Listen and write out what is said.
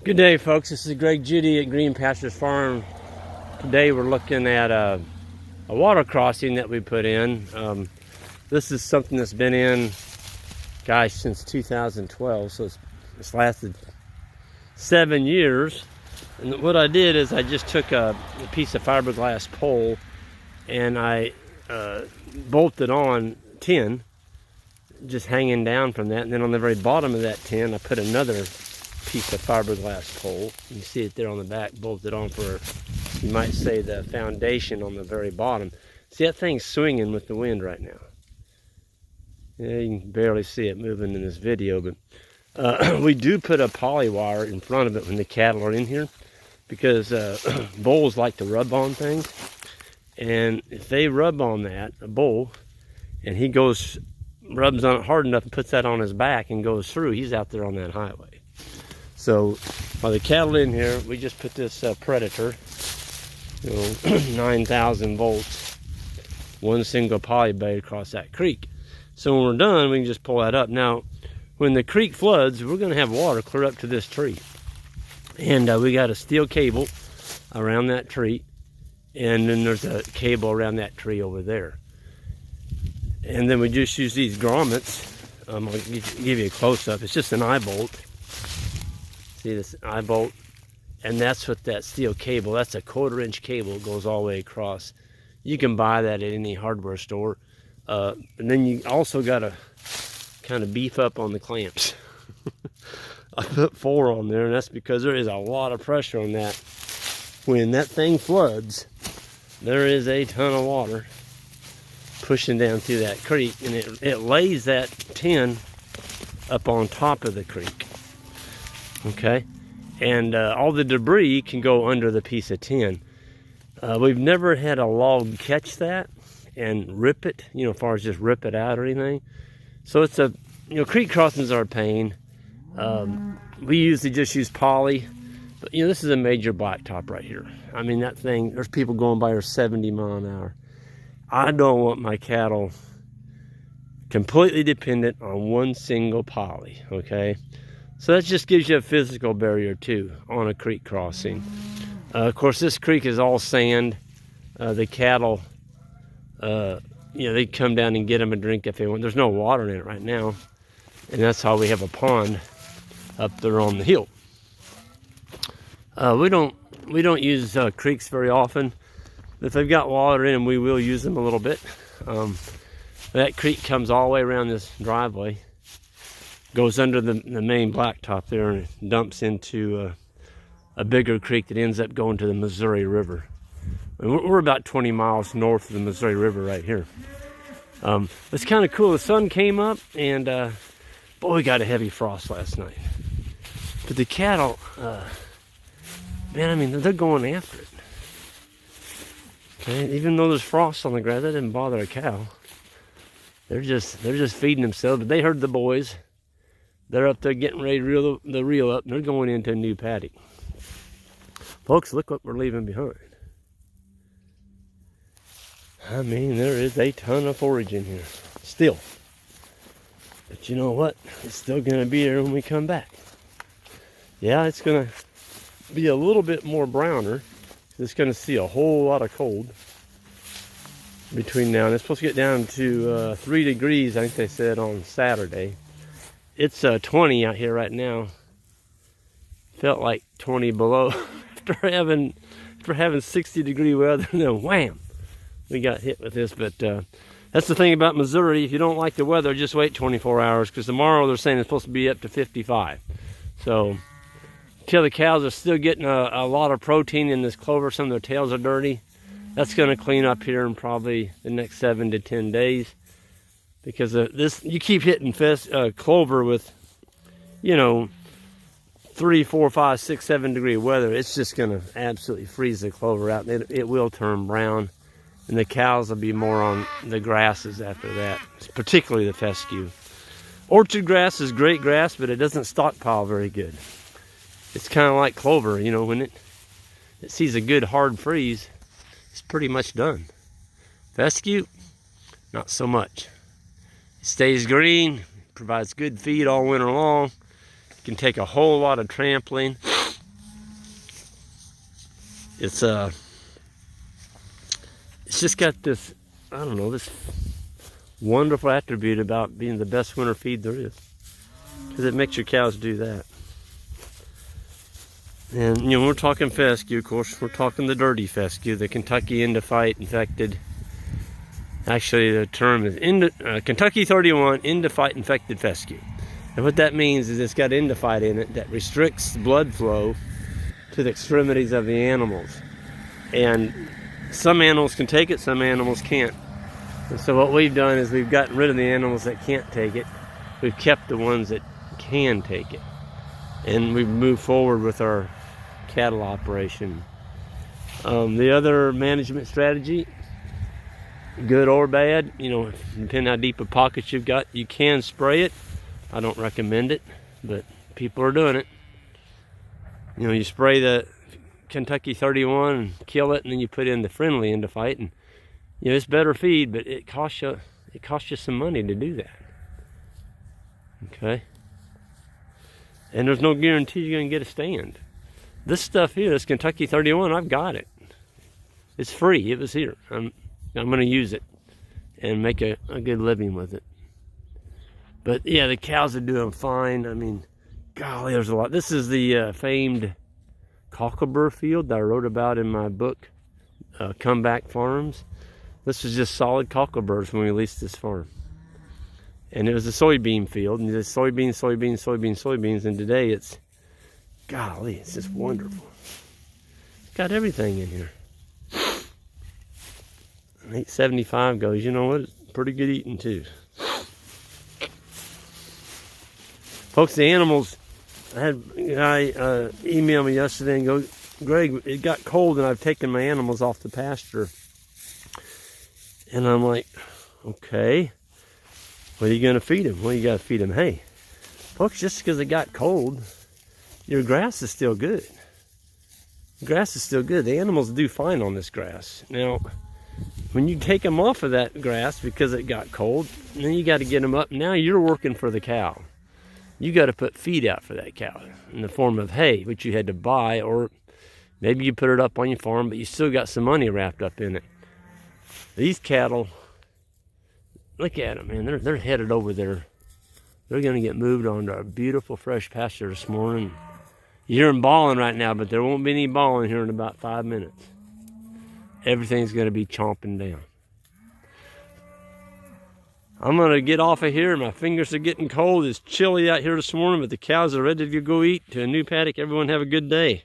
Good day, folks. This is Greg Judy at Green Pastures Farm. Today we're looking at a water crossing that we put in. This is something that's been in, gosh, since 2012, so it's lasted 7 years. And what I did is I just took a piece of fiberglass pole and I bolted on tin, just hanging down from that. And then on the very bottom of that tin, I put another piece of fiberglass pole. You see it there on the back, bolted on for, you might say, the foundation on the very bottom. See, that thing's swinging with the wind right now. Yeah, you can barely see it moving in this video, but we do put a poly wire in front of it when the cattle are in here, because bulls like to rub on things. And if they rub on that, a bull, and he rubs on it hard enough and puts that on his back and goes through, he's out there on that highway. So while the cattle in here, we just put this Predator, 9,000 volts, one single poly bay across that creek. So when we're done, we can just pull that up. Now, when the creek floods, we're going to have water clear up to this tree. And we got a steel cable around that tree. And then there's a cable around that tree over there. And then we just use these grommets. I'll give you a close-up. It's just an eye bolt. See this eye bolt? And that's what that steel cable, that's a 1/4-inch cable. It goes all the way across. You can buy that at any hardware store. And then you also got to kind of beef up on the clamps. I put 4 on there, and that's because there is a lot of pressure on that. When that thing floods, there is a ton of water pushing down through that creek, and it lays that tin up on top of the creek. Okay, and all the debris can go under the piece of tin. We've never had a log catch that and rip it, as far as just rip it out or anything. So it's creek crossings are a pain. We usually just use poly, but this is a major blacktop right here. I mean, that thing, there's people going by here 70 miles an hour. I don't want my cattle completely dependent on one single poly, okay? So that just gives you a physical barrier too on a creek crossing. Of course, this creek is all sand. The cattle, they come down and get them a drink if they want. There's no water in it right now, and that's how we have a pond up there on the hill. We don't use creeks very often. If they've got water in them, we will use them a little bit. That creek comes all the way around this driveway, goes under the main blacktop there, and dumps into a bigger creek that ends up going to the Missouri River. And we're about 20 miles north of the Missouri River right here. It's kind of cool. The sun came up, and boy, we got a heavy frost last night. But the cattle, man, I mean, they're going after it. Okay, even though there's frost on the ground, that didn't bother a cow. They're just feeding themselves. But they heard the boys. They're up there getting ready to reel the reel up, and they're going into a new paddock. Folks, look what we're leaving behind. I mean, there is a ton of forage in here still. But you know what? It's still going to be there when we come back. Yeah, it's going to be a little bit more browner. It's going to see a whole lot of cold between now and it's supposed to get down to 3 degrees, I think they said, on Saturday. It's 20 out here right now. Felt like 20 below after having 60-degree weather, and then wham, we got hit with this. But that's the thing about Missouri. If you don't like the weather, just wait 24 hours, because tomorrow they're saying it's supposed to be up to 55. So until the cows are still getting a lot of protein in this clover, some of their tails are dirty. That's going to clean up here in probably the next 7 to 10 days. Because this, you keep hitting clover with, 3, 4, 5, 6, 7 degree weather, it's just going to absolutely freeze the clover out. And it will turn brown, and the cows will be more on the grasses after that, particularly the fescue. Orchard grass is great grass, but it doesn't stockpile very good. It's kind of like clover, when it sees a good hard freeze, it's pretty much done. Fescue, not so much. Stays green, provides good feed all winter long. Can take a whole lot of trampling. It's just got this, I don't know, this wonderful attribute about being the best winter feed there is, because it makes your cows do that. And you know, we're talking fescue, of course. We're talking the dirty fescue, the Kentucky endophyte infected. Actually, the term is Kentucky 31 endophyte infected fescue. And what that means is it's got endophyte in it that restricts blood flow to the extremities of the animals. And some animals can take it, some animals can't. And so what we've done is we've gotten rid of the animals that can't take it. We've kept the ones that can take it. And we've moved forward with our cattle operation. The other management strategy, good or bad, you know, depending how deep a pocket you've got, you can spray it. I don't recommend it, but people are doing it. You know, you spray the Kentucky 31 and kill it, and then you put in the friendly endophyte, and you know, it's better feed, but it costs you some money to do that. Okay? And there's no guarantee you're going to get a stand. This stuff here, this Kentucky 31, I've got it. It's free. It was here. I'm going to use it and make a good living with it. But yeah, the cows are doing fine. I mean, golly, there's a lot. This is the famed cocklebur field that I wrote about in my book, Comeback Farms. This was just solid cockleburs when we leased this farm. And it was a soybean field, and just soybeans, soybeans, soybeans, soybeans. And today it's, golly, it's just wonderful. Got everything in here. 875 goes, you know what, it's pretty good eating too. Folks, the animals, I had a guy email me yesterday and go, Greg, it got cold and I've taken my animals off the pasture. And I'm like, okay, what are you going to feed them? Well, you got to feed them hay. Folks, just because it got cold, your grass is still good. Grass is still good. The animals do fine on this grass. Now, when you take them off of that grass because it got cold, then you got to get them up. Now you're working for the cow. You got to put feed out for that cow in the form of hay, which you had to buy, or maybe you put it up on your farm, but you still got some money wrapped up in it. These cattle, look at them, man. They're headed over there. They're going to get moved onto a beautiful fresh pasture this morning. You hear them bawling right now, but there won't be any bawling here in about 5 minutes. Everything's going to be chomping down. I'm going to get off of here. My fingers are getting cold. It's chilly out here this morning, but the cows are ready to go eat to a new paddock. Everyone have a good day.